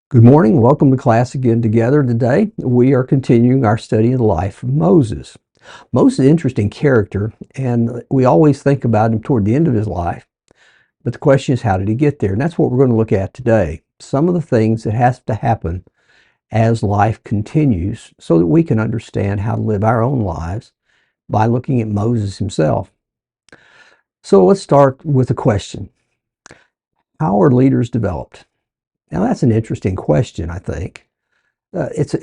Good morning. Welcome to class again together. Today, we are continuing our study of the life of Moses. Moses is an interesting character, and we always think about him toward the end of his life. But the question is, how did he get there? And that's what we're going to look at today. Some of the things that has to happen as life continues so that we can understand how to live our own lives by looking at Moses himself. So let's start with a question. How are leaders developed? Now, that's an interesting question, I think. It's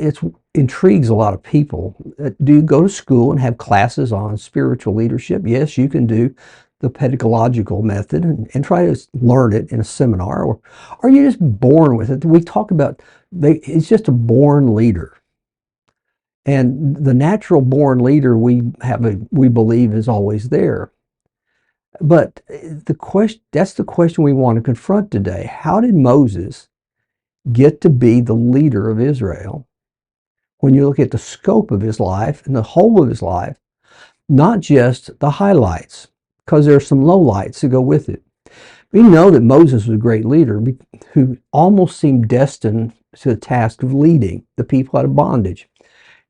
intrigues a lot of people. Do you go to school and have classes on spiritual leadership? Yes, you can do the pedagogical method and try to learn it in a seminar, or are you just born with it? We talk about it's just a born leader, and the natural born leader we believe is always there. But that's the question we want to confront today. How did Moses get to be the leader of Israel? When you look at the scope of his life and the whole of his life, not just the highlights, because there are some lowlights that go with it. We know that Moses was a great leader who almost seemed destined to the task of leading the people out of bondage.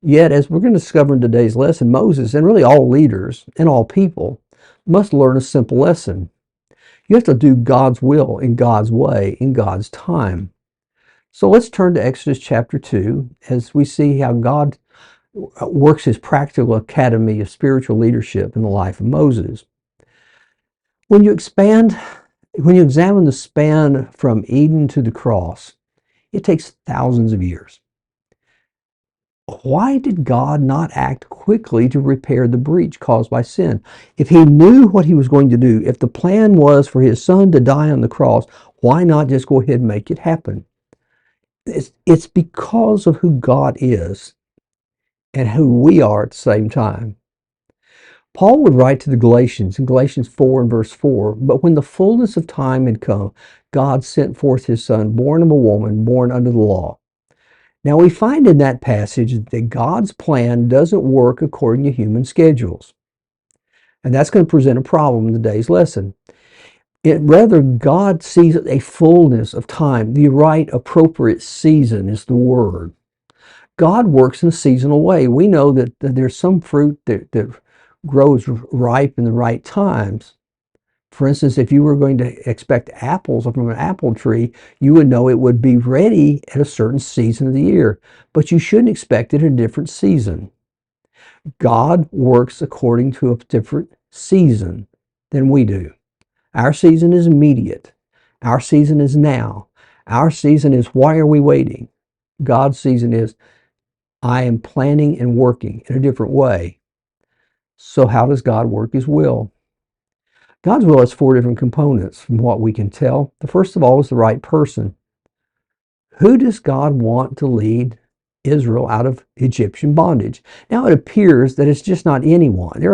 Yet, as we're going to discover in today's lesson, Moses, and really all leaders and all people, must learn a simple lesson. You have to do God's will in God's way, in God's time. So let's turn to Exodus chapter 2 as we see how God works his practical academy of spiritual leadership in the life of Moses. When you examine the span from Eden to the cross, it takes thousands of years. Why did God not act quickly to repair the breach caused by sin? If he knew what he was going to do, if the plan was for his son to die on the cross, why not just go ahead and make it happen? It's because of who God is and who we are at the same time. Paul would write to the Galatians in Galatians 4 and verse 4, "But when the fullness of time had come, God sent forth his son, born of a woman, born under the law." Now we find in that passage that God's plan doesn't work according to human schedules. And that's going to present a problem in today's lesson. Rather, God sees a fullness of time. The right, appropriate season is the word. God works in a seasonal way. We know that there's some fruit that grows ripe in the right times. For instance, if you were going to expect apples from an apple tree, you would know it would be ready at a certain season of the year, but you shouldn't expect it in a different season. God works according to a different season than we do. Our season is immediate. Our season is now. Our season is, why are we waiting? God's season is, I am planning and working in a different way. So how does God work his will? God's will has four different components from what we can tell. The first of all is the right person. Who does God want to lead Israel out of Egyptian bondage? Now it appears that it's just not anyone. There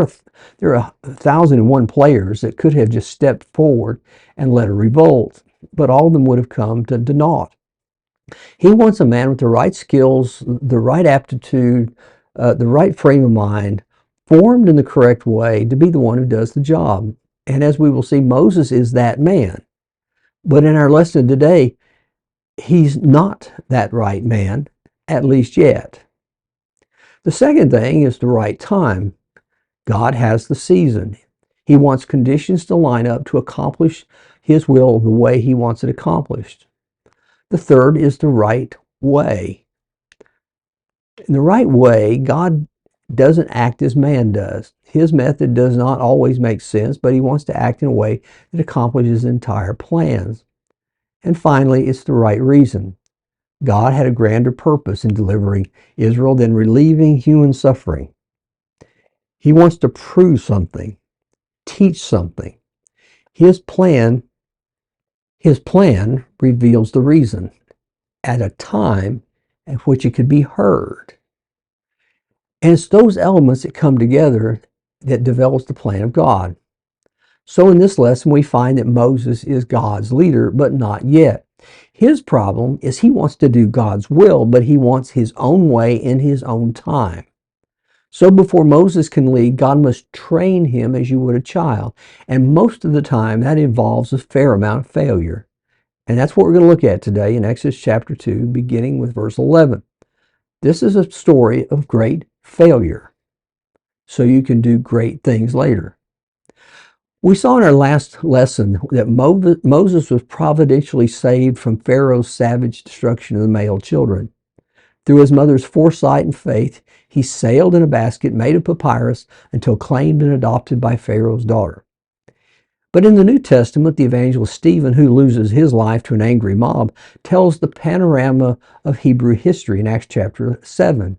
are 1,001 players that could have just stepped forward and led a revolt, but all of them would have come to naught. He wants a man with the right skills, the right aptitude, the right frame of mind, formed in the correct way to be the one who does the job. And as we will see, Moses is that man. But in our lesson today, he's not that right man, at least yet. The second thing is the right time. God has the season. He wants conditions to line up to accomplish his will the way he wants it accomplished. The third is the right way. In the right way, God doesn't act as man does. His method does not always make sense, but he wants to act in a way that accomplishes entire plans. And finally, it's the right reason. God had a grander purpose in delivering Israel than relieving human suffering. He wants to prove something, teach something. His plan reveals the reason at a time at which it could be heard. And it's those elements that come together that develops the plan of God. So in this lesson, we find that Moses is God's leader, but not yet. His problem is he wants to do God's will, but he wants his own way in his own time. So before Moses can lead, God must train him as you would a child. And most of the time, that involves a fair amount of failure. And that's what we're going to look at today in Exodus chapter 2, beginning with verse 11. This is a story of great failure, so you can do great things later. We saw in our last lesson that Moses was providentially saved from Pharaoh's savage destruction of the male children. Through his mother's foresight and faith, he sailed in a basket made of papyrus until claimed and adopted by Pharaoh's daughter. But in the New Testament, the evangelist Stephen, who loses his life to an angry mob, tells the panorama of Hebrew history in Acts chapter 7.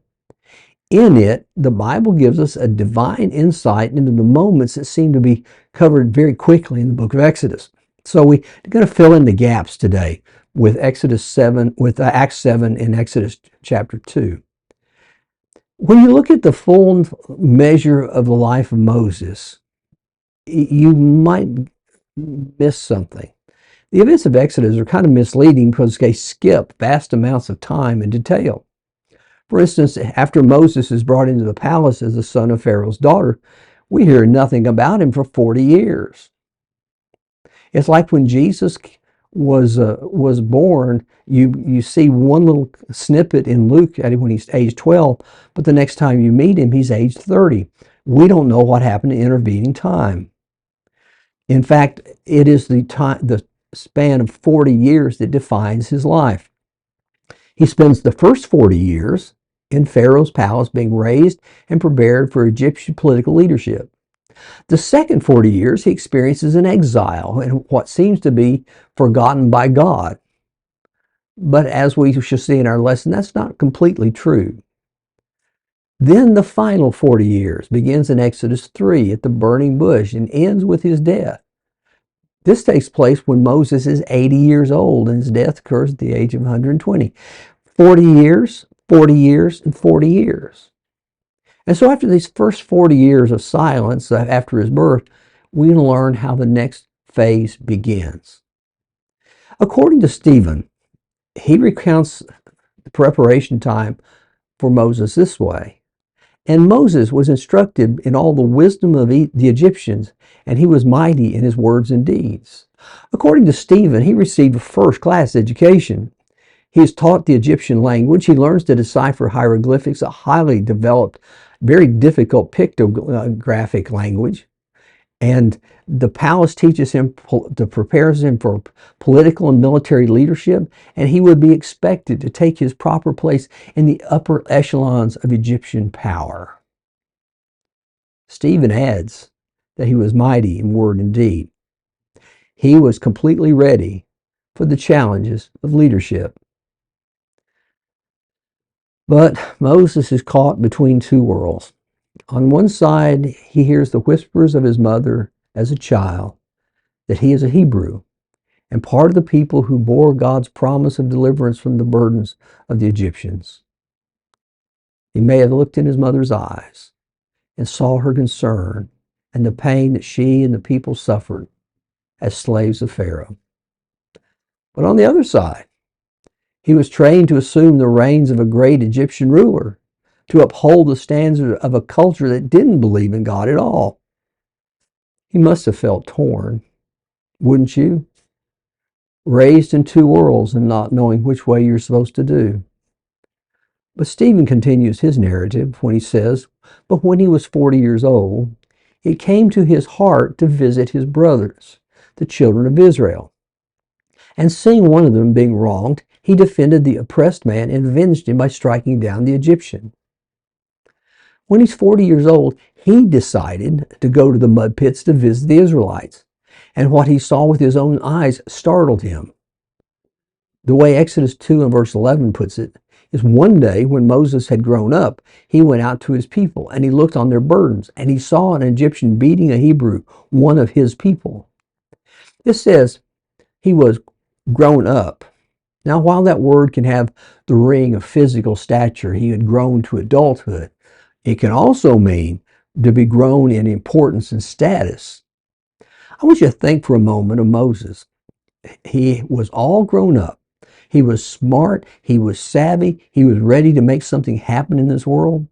In it, the Bible gives us a divine insight into the moments that seem to be covered very quickly in the book of Exodus. So we're going to fill in the gaps today with Acts 7 and Exodus chapter 2. When you look at the full measure of the life of Moses, you might miss something. The events of Exodus are kind of misleading because they skip vast amounts of time and detail. For instance, after Moses is brought into the palace as the son of Pharaoh's daughter, we hear nothing about him for 40 years. It's like when Jesus was born, you see one little snippet in Luke when he's age 12, but the next time you meet him, he's age 30. We don't know what happened in intervening time. In fact, it is the span of 40 years that defines his life. He spends the first 40 years in Pharaoh's palace being raised and prepared for Egyptian political leadership. The second 40 years he experiences in exile and what seems to be forgotten by God. But as we shall see in our lesson, that's not completely true. Then the final 40 years begins in Exodus 3 at the burning bush and ends with his death. This takes place when Moses is 80 years old and his death occurs at the age of 120. 40 years, 40 years, and 40 years. And so after these first 40 years of silence after his birth, we learn how the next phase begins. According to Stephen, he recounts the preparation time for Moses this way. And Moses was instructed in all the wisdom of the Egyptians, and he was mighty in his words and deeds. According to Stephen, he received a first-class education. He is taught the Egyptian language. He learns to decipher hieroglyphics, a highly developed, very difficult pictographic language. And the palace teaches him, prepares him for political and military leadership, and he would be expected to take his proper place in the upper echelons of Egyptian power. Stephen adds that he was mighty in word and deed. He was completely ready for the challenges of leadership. But Moses is caught between two worlds. On one side, he hears the whispers of his mother as a child that he is a Hebrew and part of the people who bore God's promise of deliverance from the burdens of the Egyptians. He may have looked in his mother's eyes and saw her concern and the pain that she and the people suffered as slaves of Pharaoh. But on the other side, he was trained to assume the reins of a great Egyptian ruler, to uphold the standards of a culture that didn't believe in God at all. He must have felt torn, wouldn't you? Raised in two worlds and not knowing which way you're supposed to do. But Stephen continues his narrative when he says, "But when he was 40 years old, it came to his heart to visit his brothers, the children of Israel. And seeing one of them being wronged, he defended the oppressed man and avenged him by striking down the Egyptian." When he's 40 years old, he decided to go to the mud pits to visit the Israelites. And what he saw with his own eyes startled him. The way Exodus 2 and verse 11 puts it is, one day when Moses had grown up, he went out to his people and he looked on their burdens and he saw an Egyptian beating a Hebrew, one of his people. This says he was grown up. Now, while that word can have the ring of physical stature, he had grown to adulthood. It can also mean to be grown in importance and status. I want you to think for a moment of Moses. He was all grown up. He was smart. He was savvy. He was ready to make something happen in this world.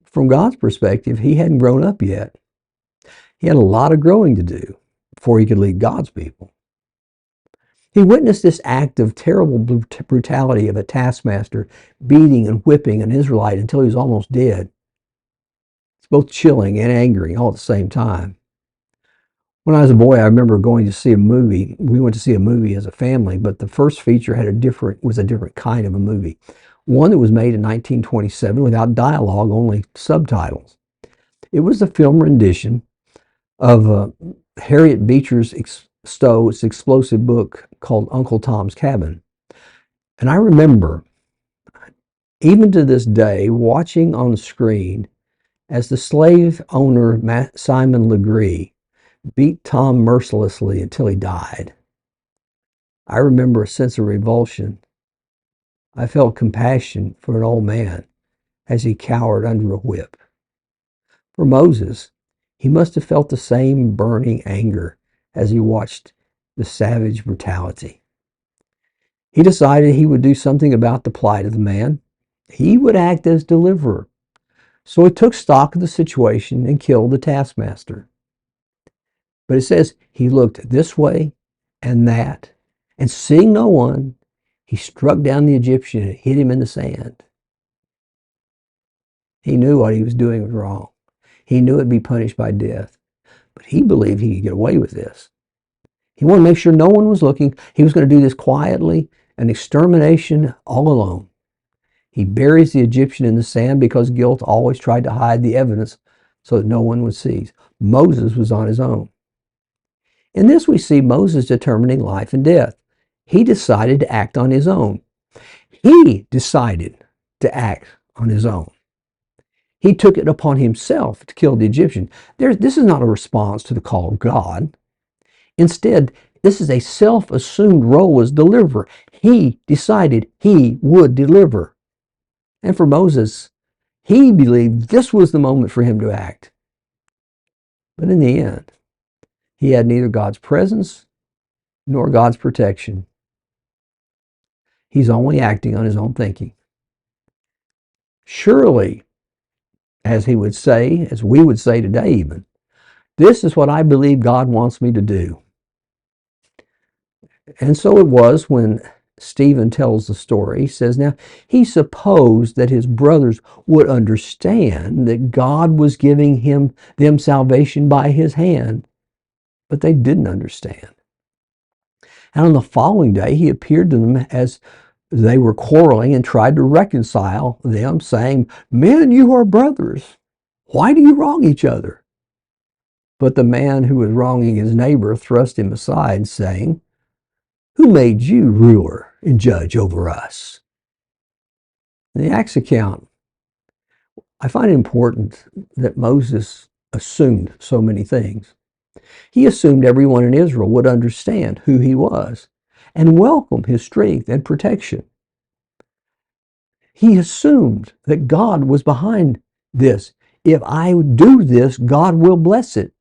From God's perspective, he hadn't grown up yet. He had a lot of growing to do before he could lead God's people. He witnessed this act of terrible brutality of a taskmaster beating and whipping an Israelite until he was almost dead. It's both chilling and angering all at the same time. When I was a boy, I remember going to see a movie. We went to see a movie as a family, but the first feature was a different kind of a movie. One that was made in 1927 without dialogue, only subtitles. It was a film rendition of Harriet Beecher Stowe's explosive book called Uncle Tom's Cabin. And I remember, even to this day, watching on the screen as the slave owner Simon Legree beat Tom mercilessly until he died. I remember a sense of revulsion. I felt compassion for an old man as he cowered under a whip. For Moses, he must have felt the same burning anger as he watched the savage brutality. He decided he would do something about the plight of the man. He would act as deliverer. So he took stock of the situation and killed the taskmaster. But it says he looked this way and that, and seeing no one, he struck down the Egyptian and hit him in the sand. He knew what he was doing was wrong. He knew it'd be punished by death. But he believed he could get away with this. He wanted to make sure no one was looking. He was going to do this quietly, an extermination all alone. He buries the Egyptian in the sand because guilt always tried to hide the evidence so that no one would see. Moses was on his own. In this we see Moses determining life and death. He decided to act on his own. He decided to act on his own. He took it upon himself to kill the Egyptian. This is not a response to the call of God. Instead, this is a self-assumed role as deliverer. He decided he would deliver. And for Moses, he believed this was the moment for him to act. But in the end, he had neither God's presence nor God's protection. He's only acting on his own thinking. Surely, as he would say, as we would say today even, this is what I believe God wants me to do. And so it was when Stephen tells the story. He says, now, he supposed that his brothers would understand that God was giving them salvation by his hand, but they didn't understand. And on the following day, he appeared to them as they were quarreling and tried to reconcile them, saying, men, you are brothers. Why do you wrong each other? But the man who was wronging his neighbor thrust him aside, saying, who made you ruler and judge over us? In the Acts account, I find it important that Moses assumed so many things. He assumed everyone in Israel would understand who he was and welcome his strength and protection. He assumed that God was behind this. If I do this, God will bless it.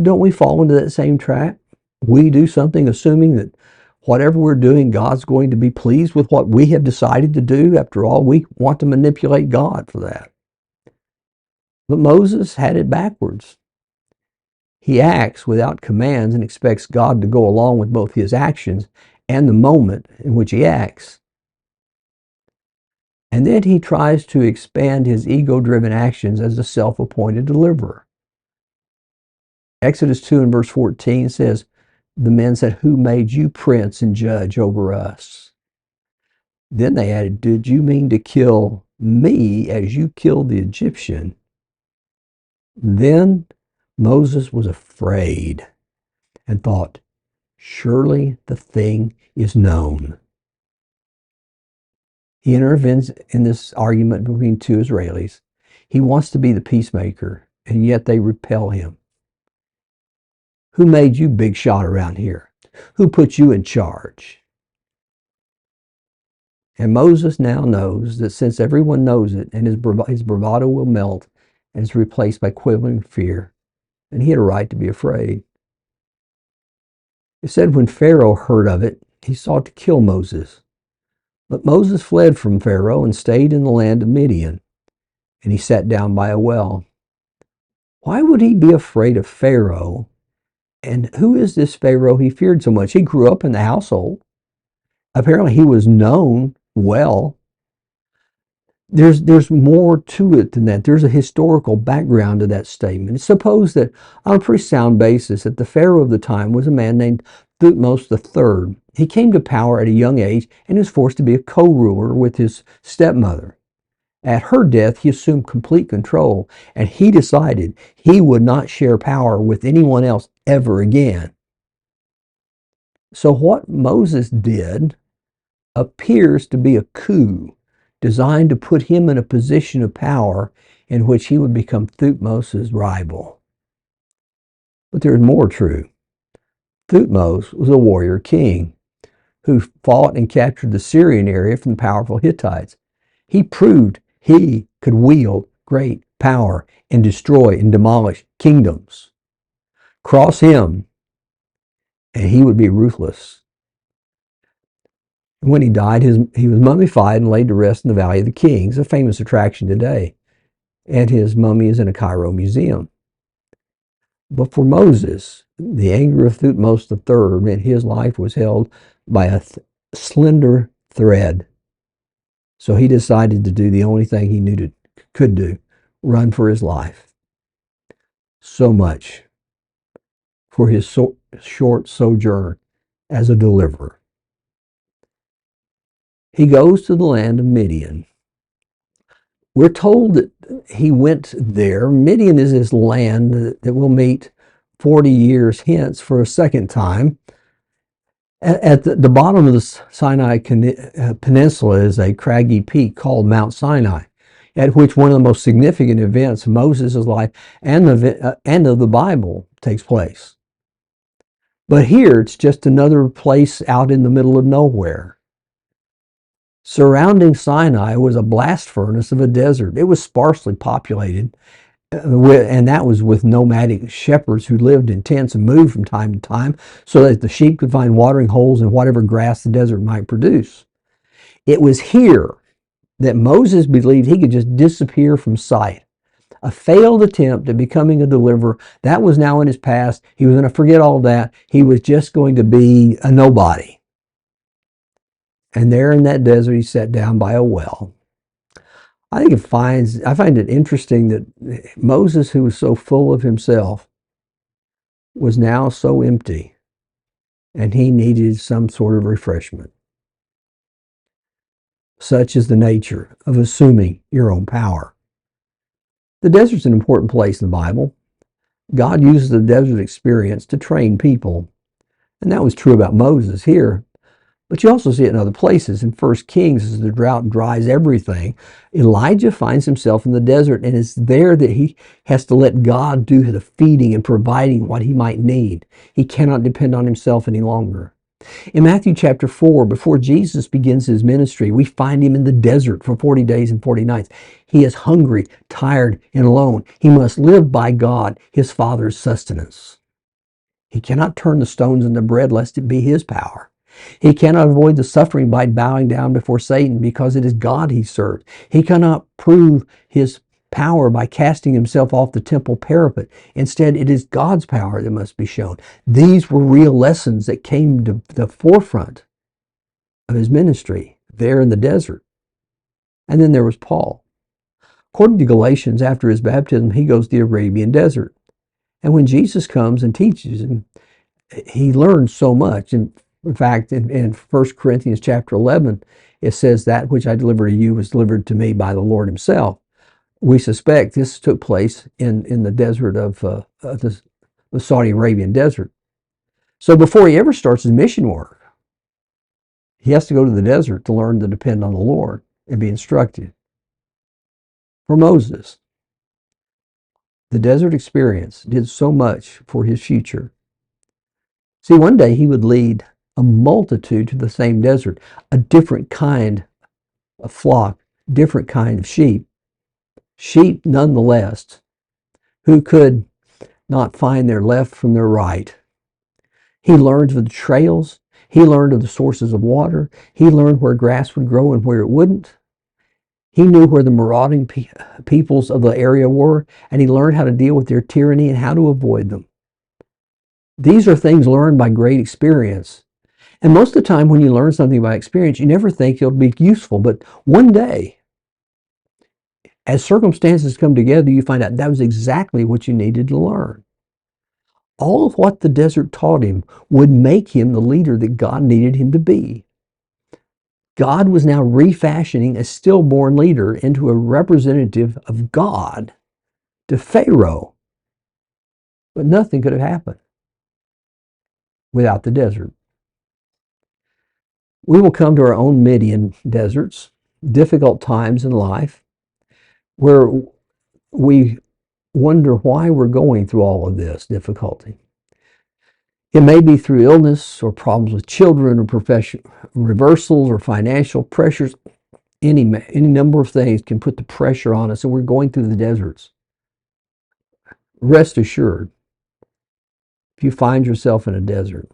Don't we fall into that same trap? We do something assuming that whatever we're doing, God's going to be pleased with what we have decided to do. After all, we want to manipulate God for that. But Moses had it backwards. He acts without commands and expects God to go along with both his actions and the moment in which he acts. And then he tries to expand his ego-driven actions as a self-appointed deliverer. Exodus 2 and verse 14 says, the men said, who made you prince and judge over us? Then they added, did you mean to kill me as you killed the Egyptian? Then Moses was afraid and thought, surely the thing is known. He intervenes in this argument between two Israelis. He wants to be the peacemaker, and yet they repel him. Who made you big shot around here? Who put you in charge? And Moses now knows that since everyone knows it, and his bravado will melt and is replaced by quivering fear, and he had a right to be afraid. It said when Pharaoh heard of it, he sought to kill Moses. But Moses fled from Pharaoh and stayed in the land of Midian, and he sat down by a well. Why would he be afraid of Pharaoh And who is this Pharaoh he feared so much? He grew up in the household. Apparently, he was known well. There's more to it than that. There's a historical background to that statement. Suppose that on a pretty sound basis that the Pharaoh of the time was a man named Thutmose III. He came to power at a young age and was forced to be a co-ruler with his stepmother. At her death, he assumed complete control, and he decided he would not share power with anyone else ever again. So what Moses did appears to be a coup designed to put him in a position of power in which he would become Thutmose's rival. But there's more true. Thutmose was a warrior king who fought and captured the Syrian area from the powerful Hittites. He proved he could wield great power and destroy and demolish kingdoms. Cross him, and he would be ruthless. When he died, he was mummified and laid to rest in the Valley of the Kings, a famous attraction today. And his mummy is in a Cairo museum. But for Moses, the anger of Thutmose III meant his life was held by a slender thread. So he decided to do the only thing he knew could do, run for his life. So much for his short sojourn as a deliverer. He goes to the land of Midian. We're told that he went there. Midian is this land that we'll meet 40 years hence for a second time. At the bottom of the Sinai Peninsula is a craggy peak called Mount Sinai, at which one of the most significant events of Moses' life and of the Bible takes place. But here it's just another place out in the middle of nowhere. Surrounding Sinai was a blast furnace of a desert. It was sparsely populated, and that was with nomadic shepherds who lived in tents and moved from time to time so that the sheep could find watering holes in whatever grass the desert might produce. It was here that Moses believed he could just disappear from sight. A failed attempt at becoming a deliverer, that was now in his past. He was going to forget all that. He was just going to be a nobody. And there in that desert, he sat down by a well. I find it interesting that Moses, who was so full of himself, was now so empty, and he needed some sort of refreshment. Such is the nature of assuming your own power. The desert's an important place in the Bible. God uses the desert experience to train people, and that was true about Moses here. But you also see it in other places. In 1 Kings, as the drought dries everything, Elijah finds himself in the desert, and it's there that he has to let God do the feeding and providing what he might need. He cannot depend on himself any longer. In Matthew chapter 4, before Jesus begins his ministry, we find him in the desert for 40 days and 40 nights. He is hungry, tired, and alone. He must live by God, his Father's sustenance. He cannot turn the stones into bread lest it be his power. He cannot avoid the suffering by bowing down before Satan because it is God he serves. He cannot prove his power by casting himself off the temple parapet. Instead, it is God's power that must be shown. These were real lessons that came to the forefront of his ministry there in the desert. And then there was Paul. According to Galatians, after his baptism, he goes to the Arabian desert. And when Jesus comes and teaches him, he learns so much. In fact, in 1 Corinthians chapter 11, it says, that which I delivered to you was delivered to me by the Lord himself. We suspect this took place in the desert of the Saudi Arabian desert. So before he ever starts his mission work, he has to go to the desert to learn to depend on the Lord and be instructed. For Moses, the desert experience did so much for his future. See, one day he would lead a multitude to the same desert, a different kind of flock, different kind of sheep. Sheep nonetheless, who could not find their left from their right. He learned of the trails. He learned of the sources of water. He learned where grass would grow and where it wouldn't. He knew where the marauding peoples of the area were, and he learned how to deal with their tyranny and how to avoid them. These are things learned by great experience. And most of the time when you learn something by experience, you never think it'll be useful. But one day, as circumstances come together, you find out that was exactly what you needed to learn. All of what the desert taught him would make him the leader that God needed him to be. God was now refashioning a stillborn leader into a representative of God to Pharaoh. But nothing could have happened without the desert. We will come to our own Midian deserts, difficult times in life, where we wonder why we're going through all of this difficulty. It may be through illness or problems with children or profession reversals or financial pressures. Any number of things can put the pressure on us, and we're going through the deserts. Rest assured, if you find yourself in a desert,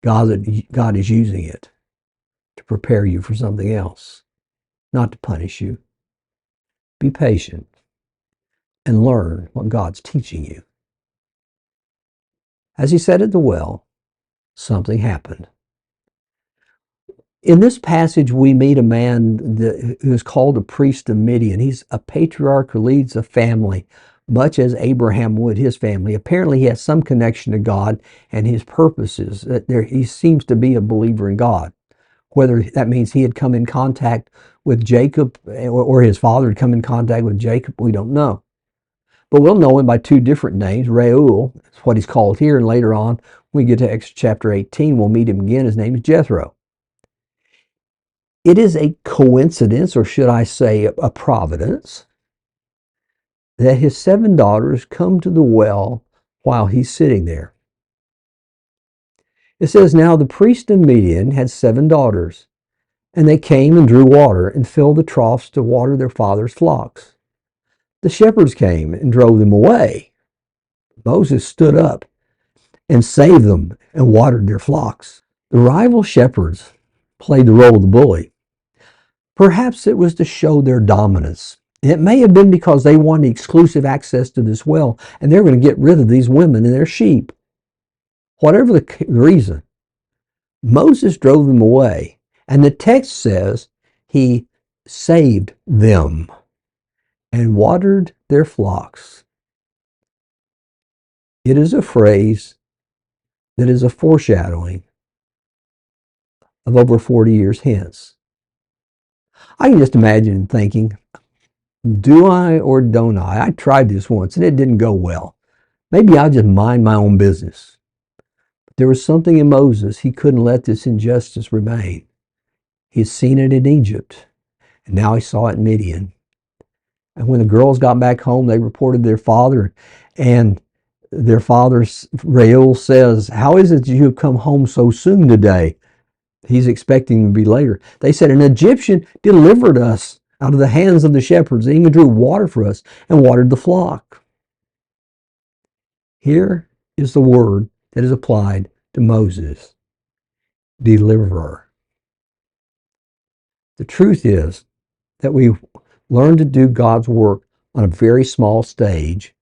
God is using it to prepare you for something else, not to punish you. Be patient and learn what God's teaching you. As he said at the well, something happened. In this passage, we meet a man who is called a priest of Midian. He's a patriarch who leads a family, much as Abraham would his family. Apparently, he has some connection to God and his purposes. He seems to be a believer in God. Whether that means he had come in contact with Jacob or his father had come in contact with Jacob, we don't know. But we'll know him by two different names. Reuel is what he's called here, and later on, when we get to Exodus chapter 18, we'll meet him again. His name is Jethro. It is a coincidence, or should I say a providence, that his 7 daughters come to the well while he's sitting there. It says, now the priest of Midian had 7 daughters, and they came and drew water and filled the troughs to water their father's flocks. The shepherds came and drove them away. Moses stood up and saved them and watered their flocks. The rival shepherds played the role of the bully. Perhaps it was to show their dominance. It may have been because they wanted exclusive access to this well, and they're going to get rid of these women and their sheep. Whatever the reason, Moses drove them away, and the text says he saved them and watered their flocks. It is a phrase that is a foreshadowing of over 40 years hence. I can just imagine thinking, do I or don't I? I tried this once and it didn't go well. Maybe I'll just mind my own business. But there was something in Moses. He couldn't let this injustice remain. He'd seen it in Egypt, and now he saw it in Midian. And when the girls got back home, they reported their father, and their father, Reuel, says, how is it that you have come home so soon today? He's expecting to be later. They said, an Egyptian delivered us out of the hands of the shepherds and even drew water for us and watered the flock. Here is the word that is applied to Moses, deliverer. The truth is that we learn to do God's work on a very small stage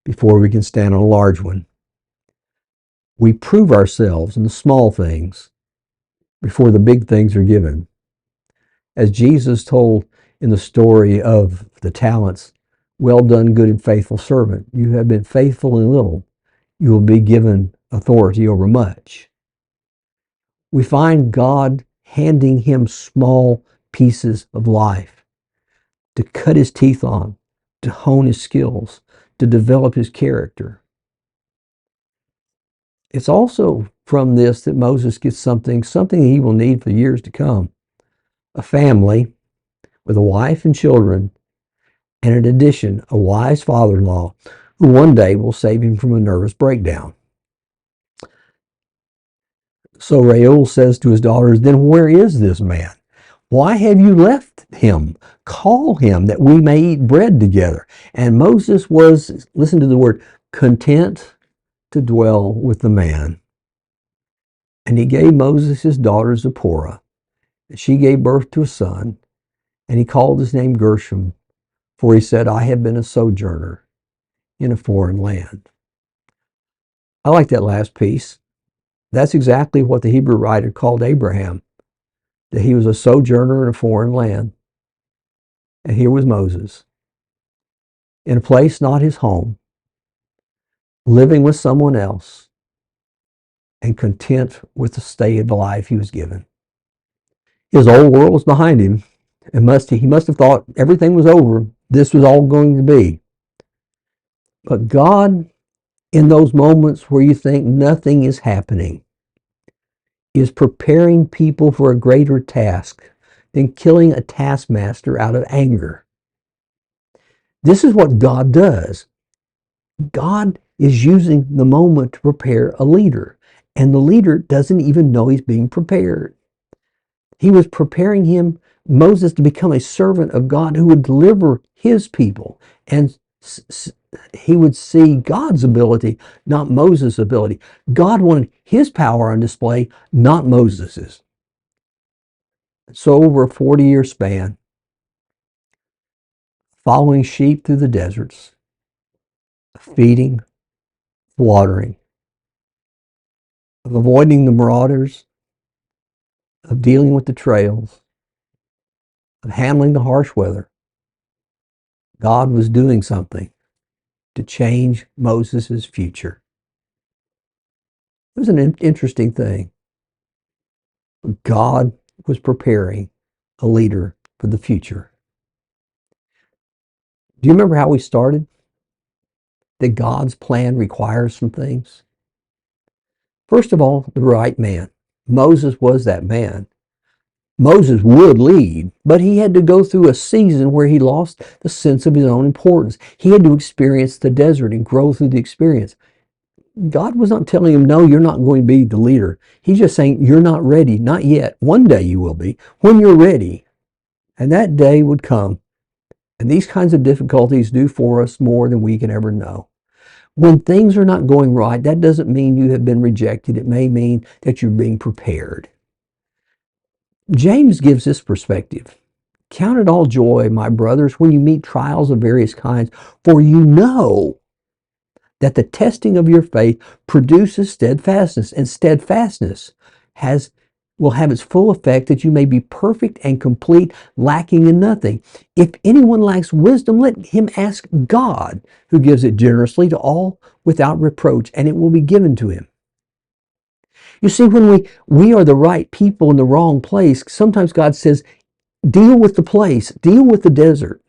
before we can stand on a large one. We prove ourselves in the small things before the big things are given. As Jesus told in the story of the talents, well done, good and faithful servant. You have been faithful in little. You will be given authority over much. We find God handing him small pieces of life to cut his teeth on, to hone his skills, to develop his character. It's also from this that Moses gets something he will need for years to come. A family with a wife and children, and in addition, a wise father-in-law who one day will save him from a nervous breakdown. So Reuel says to his daughters, then where is this man? Why have you left him? Call him that we may eat bread together. And Moses was, listen to the word, content to dwell with the man. And he gave Moses his daughter Zipporah. She gave birth to a son, and he called his name Gershom, for he said, I have been a sojourner in a foreign land. I like that last piece. That's exactly what the Hebrew writer called Abraham, that he was a sojourner in a foreign land. And here was Moses, in a place not his home, living with someone else, and content with the state of the life he was given. His old world was behind him, and he must have thought everything was over. This was all going to be. But God, in those moments where you think nothing is happening, is preparing people for a greater task than killing a taskmaster out of anger. This is what God does. God is using the moment to prepare a leader, and the leader doesn't even know he's being prepared. He was preparing Moses, to become a servant of God who would deliver his people, and he would see God's ability, not Moses' ability. God wanted his power on display, not Moses's. So over a 40-year span, following sheep through the deserts, feeding, watering, of avoiding the marauders, of dealing with the trails, of handling the harsh weather, God was doing something to change Moses' future. It was an interesting thing. God was preparing a leader for the future. Do you remember how we started? That God's plan requires some things. First of all, the right man. Moses was that man. Moses would lead, but he had to go through a season where he lost the sense of his own importance. He had to experience the desert and grow through the experience. God was not telling him, no, you're not going to be the leader. He's just saying, you're not ready, not yet. One day you will be, when you're ready. And that day would come. And these kinds of difficulties do for us more than we can ever know. When things are not going right, that doesn't mean you have been rejected. It may mean that you're being prepared. James gives this perspective. Count it all joy, my brothers, when you meet trials of various kinds, for you know that the testing of your faith produces steadfastness, and steadfastness will have its full effect, that you may be perfect and complete, lacking in nothing. If anyone lacks wisdom, let him ask God, who gives it generously to all without reproach, and it will be given to him. You see, when we are the right people in the wrong place, sometimes God says, deal with the place, deal with the desert.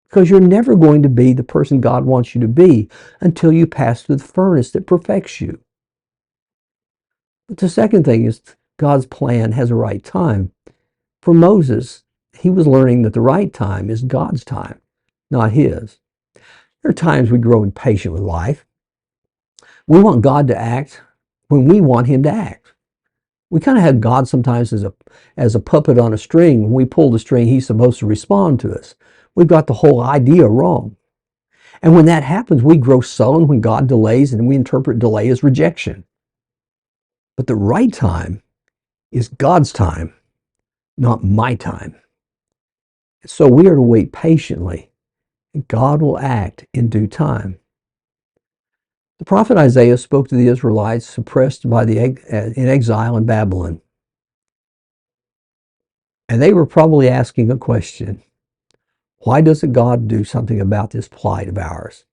Because you're never going to be the person God wants you to be until you pass through the furnace that perfects you. But the second thing is, God's plan has a right time. For Moses, he was learning that the right time is God's time, not his. There are times we grow impatient with life. We want God to act when we want him to act. We kind of have God sometimes as a puppet on a string. When we pull the string, he's supposed to respond to us. We've got the whole idea wrong. And when that happens, we grow sullen when God delays, and we interpret delay as rejection. But the right time is God's time, not my time. So we are to wait patiently, and God will act in due time. The prophet Isaiah spoke to the Israelites suppressed in exile in Babylon. And they were probably asking a question. Why doesn't God do something about this plight of ours?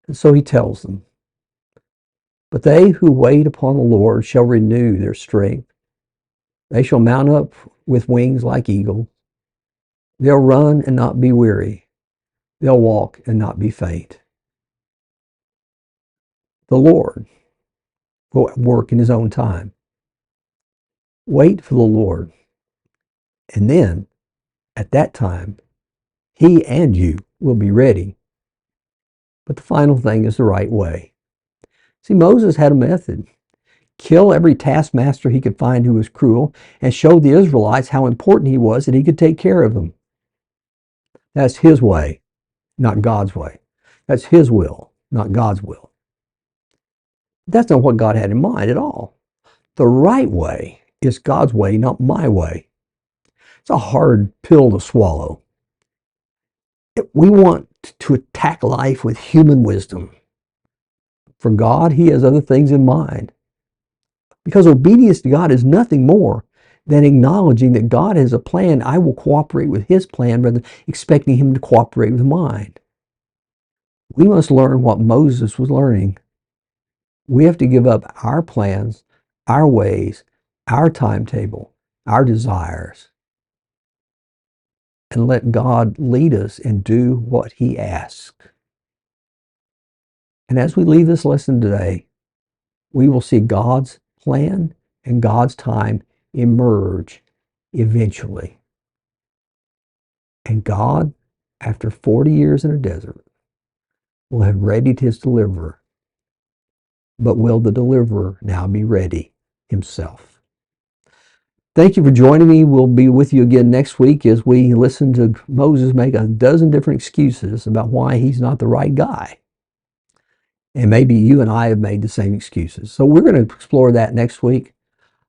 And so he tells them, but they who wait upon the Lord shall renew their strength. They shall mount up with wings like eagles. They'll run and not be weary. They'll walk and not be faint. The Lord will work in his own time. Wait for the Lord. And then, at that time, he and you will be ready. But the final thing is the right way. See, Moses had a method. Kill every taskmaster he could find who was cruel, and show the Israelites how important he was, that he could take care of them. That's his way, not God's way. That's his will, not God's will. That's not what God had in mind at all. The right way is God's way, not my way. It's a hard pill to swallow. We want to attack life with human wisdom. For God, he has other things in mind. Because obedience to God is nothing more than acknowledging that God has a plan. I will cooperate with his plan rather than expecting him to cooperate with mine. We must learn what Moses was learning. We have to give up our plans, our ways, our timetable, our desires, and let God lead us and do what he asks. And as we leave this lesson today, we will see God's plan and God's time emerge eventually. And God, after 40 years in a desert, will have readied his deliverer. But will the deliverer now be ready himself? Thank you for joining me. We'll be with you again next week as we listen to Moses make a dozen different excuses about why he's not the right guy. And maybe you and I have made the same excuses. So we're going to explore that next week.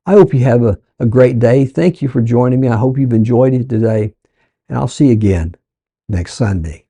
I hope you have a great day. Thank you for joining me. I hope you've enjoyed it today. And I'll see you again next Sunday.